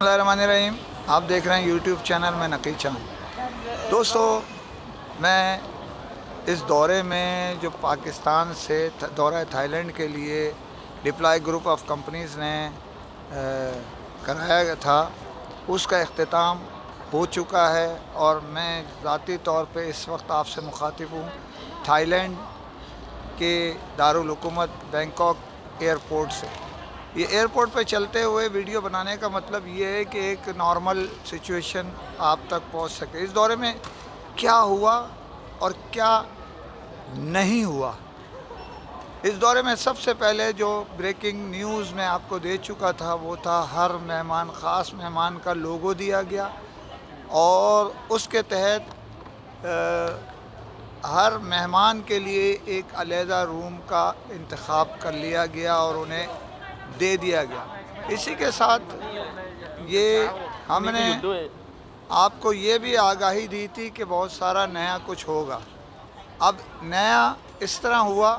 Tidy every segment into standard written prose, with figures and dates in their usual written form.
रहीम। आप देख रहे हैं यूट्यूब चैनल में नकी चांद। दोस्तों, मैं इस दौरे में जो पाकिस्तान से दौरा थाईलैंड के लिए डिप्लाई ग्रुप ऑफ कंपनीज़ ने कराया गया था, उसका इख्तिताम हो चुका है और मैं ज़ाती तौर पे इस वक्त आपसे मुखातिब हूँ थाईलैंड के दारुल हुकूमत बैंकॉक एयरपोर्ट से। ये एयरपोर्ट पे चलते हुए वीडियो बनाने का मतलब ये है कि एक नॉर्मल सिचुएशन आप तक पहुंच सके। इस दौरे में क्या हुआ और क्या नहीं हुआ, इस दौरे में सबसे पहले जो ब्रेकिंग न्यूज़ मैं आपको दे चुका था वो था हर मेहमान, ख़ास मेहमान का लोगो दिया गया और उसके तहत हर मेहमान के लिए एक अलहदा रूम का इंतखाब कर लिया गया और उन्हें दे दिया गया। इसी के साथ ये हमने आपको ये भी आगाही दी थी कि बहुत सारा नया कुछ होगा। अब नया इस तरह हुआ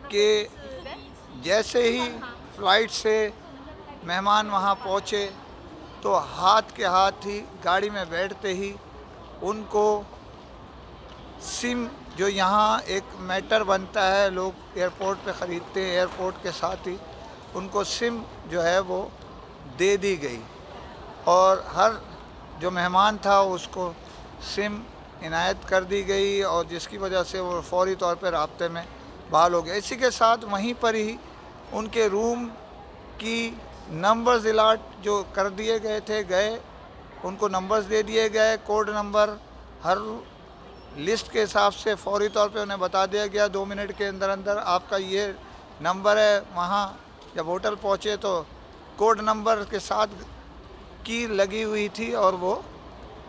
कि जैसे ही फ़्लाइट से मेहमान वहाँ पहुँचे तो हाथ के हाथ ही गाड़ी में बैठते ही उनको सिम, जो यहाँ एक मैटर बनता है, लोग एयरपोर्ट पे ख़रीदते हैं, एयरपोर्ट के साथ ही उनको सिम जो है वो दे दी गई और हर जो मेहमान था उसको सिम इनायत कर दी गई और जिसकी वजह से वो फ़ौरी तौर पर राब्ते में बहाल हो गया। इसी के साथ वहीं पर ही उनके रूम की नंबर्स अलाट जो कर दिए गए उनको नंबर्स दे दिए गए, कोड नंबर हर लिस्ट के हिसाब से फ़ौरी तौर पे उन्हें बता दिया गया 2 मिनट के अंदर अंदर आपका ये नंबर है। वहाँ जब होटल पहुँचे तो कोड नंबर के साथ की लगी हुई थी और वो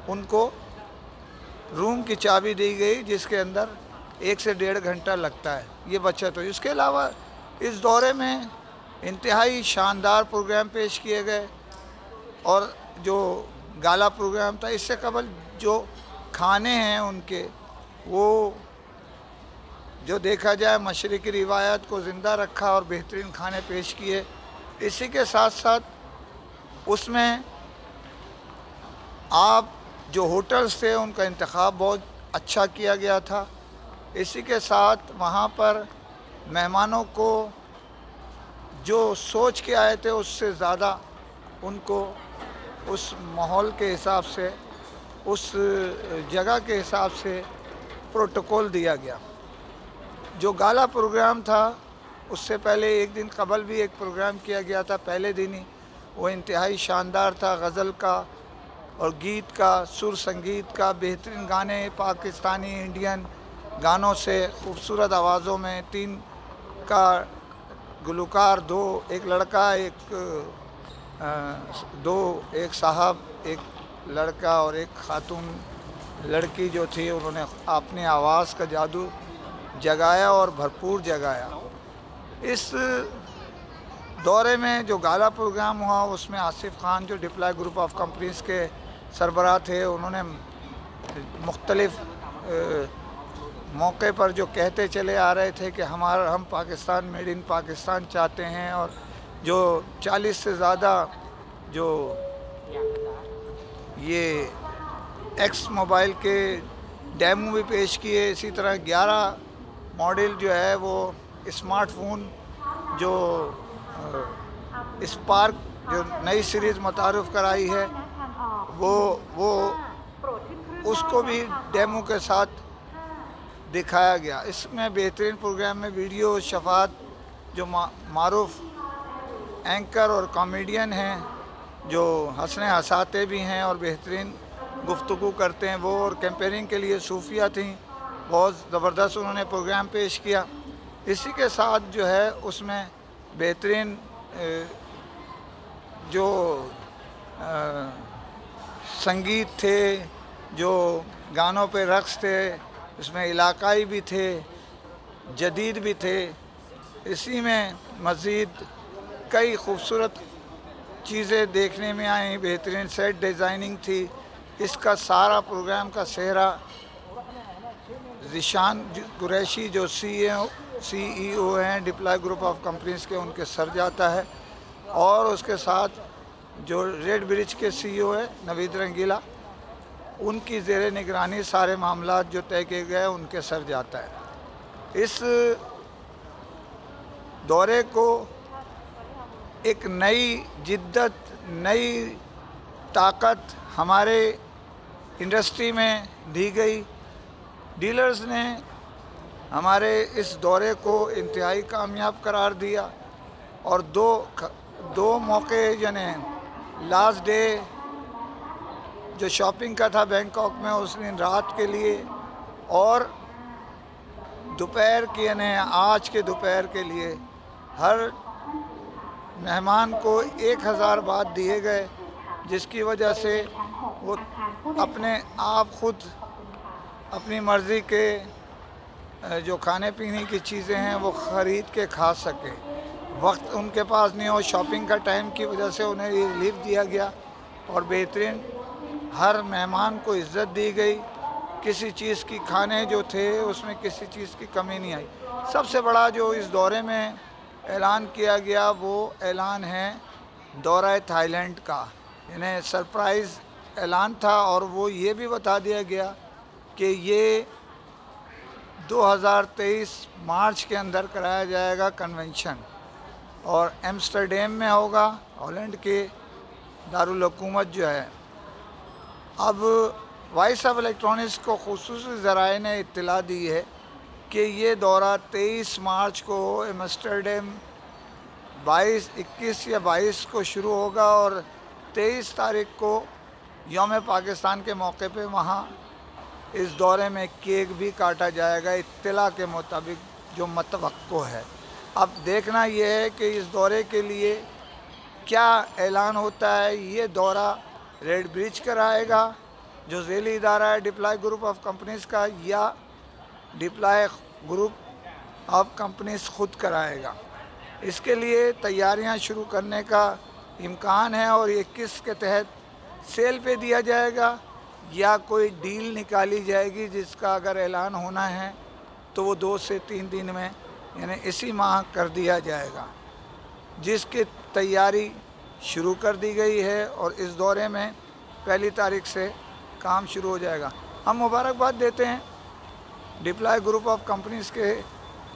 उनको रूम की चाबी दी गई जिसके अंदर 1 से 1.5 घंटा लगता है, ये बचत हुई। इसके अलावा इस दौरे में इंतहाई शानदार प्रोग्राम पेश किए गए और जो गाला प्रोग्राम था, इससे कबल जो खाने हैं उनके, वो जो देखा जाए मशरिकी रिवायत को ज़िंदा रखा और बेहतरीन खाने पेश किए। इसी के साथ साथ उसमें आप जो होटल्स थे उनका इंतखाब बहुत अच्छा किया गया था। इसी के साथ वहाँ पर मेहमानों को जो सोच के आए थे उससे ज़्यादा उनको उस माहौल के हिसाब से, उस जगह के हिसाब से प्रोटोकॉल दिया गया। जो गाला प्रोग्राम था उससे पहले एक दिन कबल भी एक प्रोग्राम किया गया था, पहले दिन ही वो इंतहाई शानदार था। गज़ल का और गीत का, सुर संगीत का, बेहतरीन गाने पाकिस्तानी इंडियन गानों से खूबसूरत आवाज़ों में 3 का गुलकार, 2 एक लड़का, एक साहब, एक लड़का और एक खातून लड़की जो थी, उन्होंने अपनी आवाज़ का जादू जगाया और भरपूर जगाया। इस दौरे में जो गाला प्रोग्राम हुआ उसमें आसिफ खान जो डिप्लाई ग्रुप ऑफ कंपनीज़ के सरबराह थे, उन्होंने मुख्तलिफ़ मौके पर जो कहते चले आ रहे थे कि हम पाकिस्तान, मेड इन पाकिस्तान चाहते हैं और जो 40 से ज़्यादा जो ये एक्स मोबाइल के डेमो भी पेश किए। इसी तरह 11 मॉडल जो है वो स्मार्टफोन जो स्पार्क जो नई सीरीज़ मुतारफ़ कराई है वो उसको भी डेमो के साथ दिखाया गया। इसमें बेहतरीन प्रोग्राम में वीडियो शफात जो मारूफ एंकर और कॉमेडियन हैं, जो हंसने हंसाते भी हैं और बेहतरीन गुफ्तगू करते हैं, वो और कैंपेनिंग के लिए सूफिया थी, बहुत ज़बरदस्त उन्होंने प्रोग्राम पेश किया। इसी के साथ जो है उसमें बेहतरीन जो संगीत थे, जो गानों पे रक़्स थे, इसमें इलाकाई भी थे, जदीद भी थे। इसी में मज़ीद कई खूबसूरत चीज़ें देखने में आई, बेहतरीन सेट डिज़ाइनिंग थी। इसका सारा प्रोग्राम का सेहरा ज़ीशान कुरैशी जो CEO हैं डिप्लाई ग्रुप ऑफ कंपनीज़ के, उनके सर जाता है और उसके साथ جو ریڈ برج کے سی او ہے نوید رنگیلا، ان کی زیر نگرانی سارے معاملات جو طے کیے گئے ان کے سر جاتا ہے۔ اس دورے کو ایک نئی جدت، نئی طاقت ہمارے انڈسٹری میں دی گئی۔ ڈیلرز نے ہمارے اس دورے کو انتہائی کامیاب قرار دیا، اور دو موقع یعنی لاسٹ ڈے جو شاپنگ کا تھا بینکاک میں اس دن رات کے لیے، اور دوپہر کی یعنی آج کے دوپہر کے لیے ہر مہمان کو 1000 بات دیے گئے، جس کی وجہ سے وہ اپنے آپ خود اپنی مرضی کے جو کھانے پینے کی چیزیں ہیں وہ خرید کے کھا سکیں۔ وقت ان کے پاس نہیں ہو، شاپنگ کا ٹائم کی وجہ سے انہیں یہ ریلیف دیا گیا، اور بہترین ہر مہمان کو عزت دی گئی۔ کسی چیز کی کھانے جو تھے اس میں کسی چیز کی کمی نہیں آئی۔ سب سے بڑا جو اس دورے میں اعلان کیا گیا وہ اعلان ہے دورہ تھائی لینڈ کا، یعنی سرپرائز اعلان تھا، اور وہ یہ بھی بتا دیا گیا کہ یہ 2023 مارچ کے اندر کرایا جائے گا کنونشن، اور ایمسٹرڈیم میں ہوگا، ہالینڈ کے دارالحکومت جو ہے۔ اب وائس آف الیکٹرانکس کو خصوصی ذرائع نے اطلاع دی ہے کہ یہ دورہ 23 مارچ کو ایمسٹرڈیم 21 یا 22 کو شروع ہوگا، اور 23 تاریخ کو یوم پاکستان کے موقع پہ وہاں اس دورے میں کیک بھی کاٹا جائے گا، اطلاع کے مطابق جو متوقع ہے۔ اب دیکھنا یہ ہے کہ اس دورے کے لیے کیا اعلان ہوتا ہے۔ یہ دورہ ریڈ برج کرائے گا جو ذیلی ادارہ ہے ڈپلائی گروپ آف کمپنیز کا، یا ڈپلائی گروپ آف کمپنیز خود کرائے گا۔ اس کے لیے تیاریاں شروع کرنے کا امکان ہے، اور یہ کس کے تحت سیل پہ دیا جائے گا یا کوئی ڈیل نکالی جائے گی، جس کا اگر اعلان ہونا ہے تو وہ 2 سے 3 دن میں یعنی اسی ماہ کر دیا جائے گا، جس کی تیاری شروع کر دی گئی ہے، اور اس دورے میں 1 تاریخ سے کام شروع ہو جائے گا۔ ہم مبارکباد دیتے ہیں ڈپلائی گروپ آف کمپنیز کے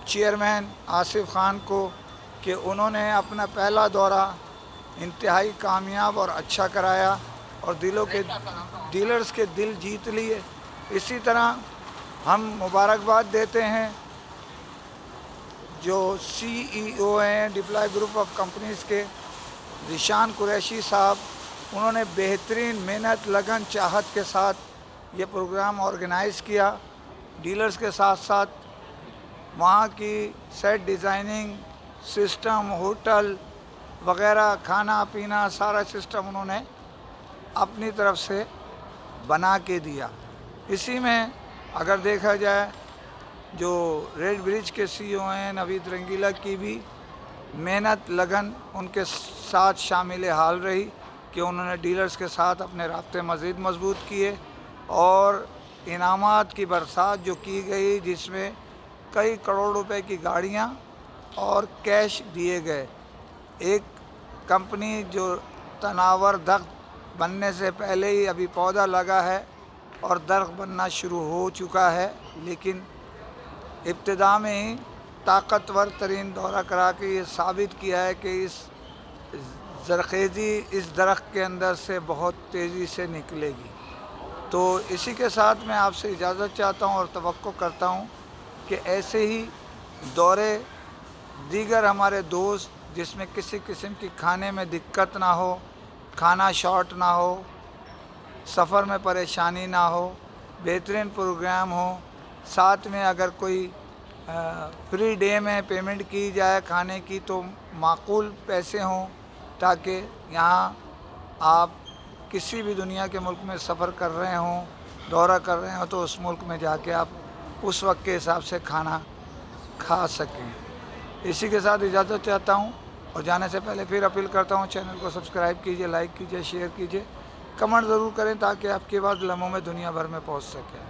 چیئرمین آصف خان کو کہ انہوں نے اپنا پہلا دورہ انتہائی کامیاب اور اچھا کرایا، اور ڈیلرز کے دل جیت لیے۔ اسی طرح ہم مبارکباد دیتے ہیں جو سی ای او ہیں ڈپلائی گروپ آف کمپنیز کے ذیشان قریشی صاحب، انہوں نے بہترین محنت، لگن، چاہت کے ساتھ یہ پروگرام آرگنائز کیا۔ ڈیلرز کے ساتھ ساتھ وہاں کی سیٹ ڈیزائننگ، سسٹم، ہوٹل وغیرہ، کھانا پینا، سارا سسٹم انہوں نے اپنی طرف سے بنا کے دیا۔ اسی میں اگر دیکھا جائے جو ریڈ برج کے سی او ہیں نوید رنگیلا کی بھی محنت، لگن ان کے ساتھ شامل حال رہی کہ انہوں نے ڈیلرز کے ساتھ اپنے رابطے مزید مضبوط کیے، اور انعامات کی برسات جو کی گئی، جس میں کئی کروڑ روپے کی گاڑیاں اور کیش دیے گئے۔ ایک کمپنی جو تناور درخت بننے سے پہلے ہی ابھی پودا لگا ہے اور درخت بننا شروع ہو چکا ہے، لیکن ابتدا میں ہی طاقتور ترین دورہ کرا کے یہ ثابت کیا ہے کہ اس زرخیزی اس درخت کے اندر سے بہت تیزی سے نکلے گی۔ تو اسی کے ساتھ میں آپ سے اجازت چاہتا ہوں اور توقع کرتا ہوں کہ ایسے ہی دورے دیگر ہمارے دوست، جس میں کسی قسم کی کھانے میں دقت نہ ہو، کھانا شارٹ نہ ہو، سفر میں پریشانی نہ ہو، بہترین پروگرام ہو، ساتھ میں اگر کوئی فری ڈے میں پیمنٹ کی جائے کھانے کی تو معقول پیسے ہوں، تاکہ یہاں آپ کسی بھی دنیا کے ملک میں سفر کر رہے ہوں، دورہ کر رہے ہوں، تو اس ملک میں جا کے آپ اس وقت کے حساب سے کھانا کھا سکیں۔ اسی کے ساتھ اجازت چاہتا ہوں، اور جانے سے پہلے پھر اپیل کرتا ہوں چینل کو سبسکرائب کیجئے، لائک کیجئے، شیئر کیجئے، کمنٹ ضرور کریں تاکہ آپ کی آواز لمحوں میں دنیا بھر میں پہنچ سکے۔